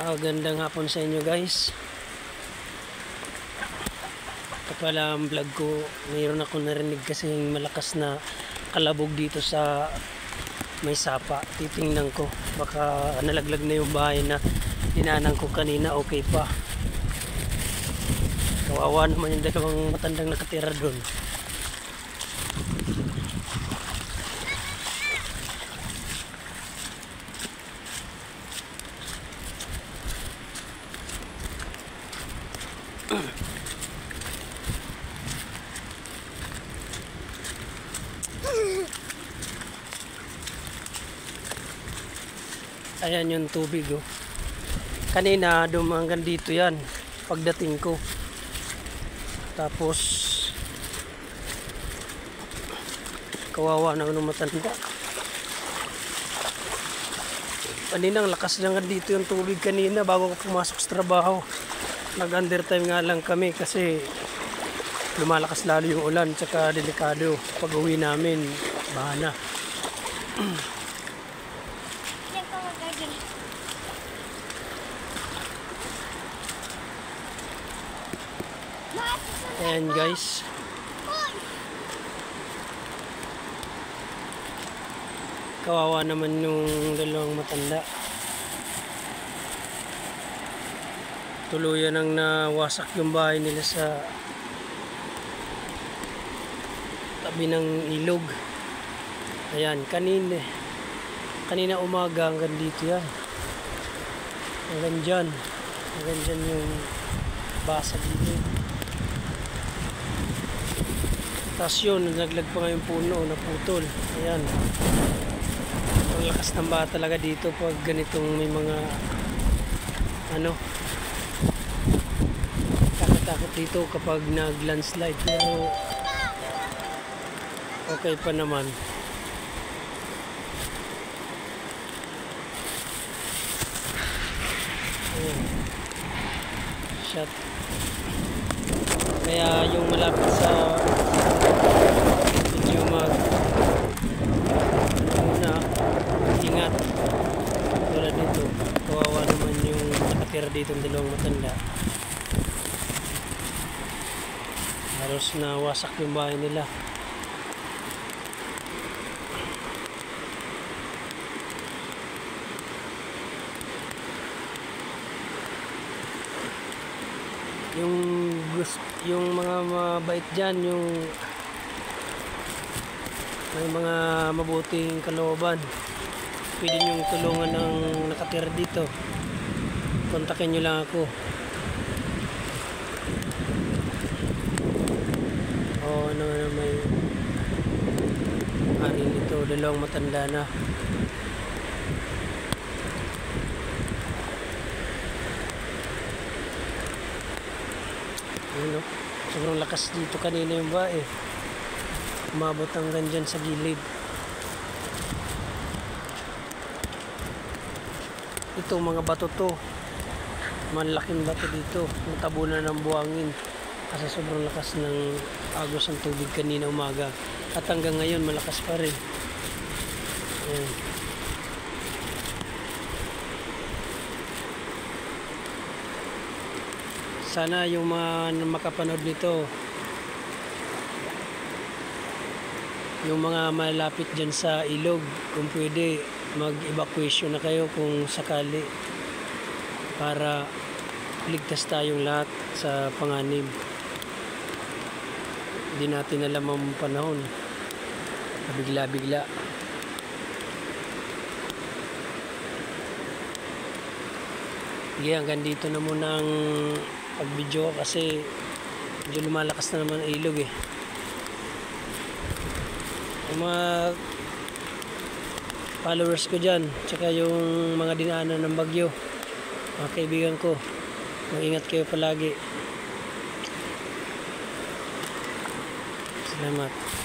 Gandang hapon sa inyo guys. Ito pala ang vlog ko. Mayroon ako narinig kasing malakas na kalabog dito sa may sapa. Titingnan ko. Baka nalaglag na yung bahay na dinaanan ko kanina. Okay pa. Kawawa naman yung dalawang matandang nakatira doon. Ayan yung tubig oh. Kanina hanggang dito yan pagdating ko. Tapos kawawa na ng matanda. Kaninang lakas lang dito yung tubig kanina bago ko pumasok sa trabaho. Nag-undertime nga lang kami kasi lumalakas lalo yung ulan, tsaka delikado pag uwi namin, bahana. Ayan guys, kawawa naman yung dalawang matanda. Tuluyan ang nawasak yung bahay nila sa tabi ng ilog. Ayan, kanina umaga hanggang dito yan. Hanggang dyan yung basa dito. Tapos yun, naglag pa nga yung puno, naputol. Ayan. Ang lakas ng baha talaga dito pag ganitong may mga takot dito kapag nag-landslide, pero okay pa naman. Ayan. Shot. Kaya yung malapit sa medyo ingat wala dito. Kawawa naman yung nakatira dito ng dalawang matanda. Halos na wasak yung bahay nila. Yung mga mabait dyan, yung may mga mabuting kalooban, pwede nyong tulungan ng nakatira dito. Kontakin nyo lang ako. May ari nito, dalawang matanda na. Sobrang lakas dito kanina yung bae. Umabot hanggang dyan sa gilid. Ito mga bato to, malaking bato dito, natabunan ng buhangin kasi sobrang lakas ng agos ng tubig kanina umaga at hanggang ngayon malakas pa rin. Ayan. Sana yung mga makapanood nito, yung mga malapit dyan sa ilog, kung pwede mag-evacuation na kayo kung sakali, para ligtas tayong lahat sa panganib. Hindi natin alam ang panahon, bigla-bigla. Sige, hanggang dito na muna ang pag-video kasi medyo lumalakas na naman ang ilog eh. Yung mga followers ko dyan, tsaka yung mga dinaanan ng bagyo, mga kaibigan ko, mag-ingat kayo palagi. Salamat.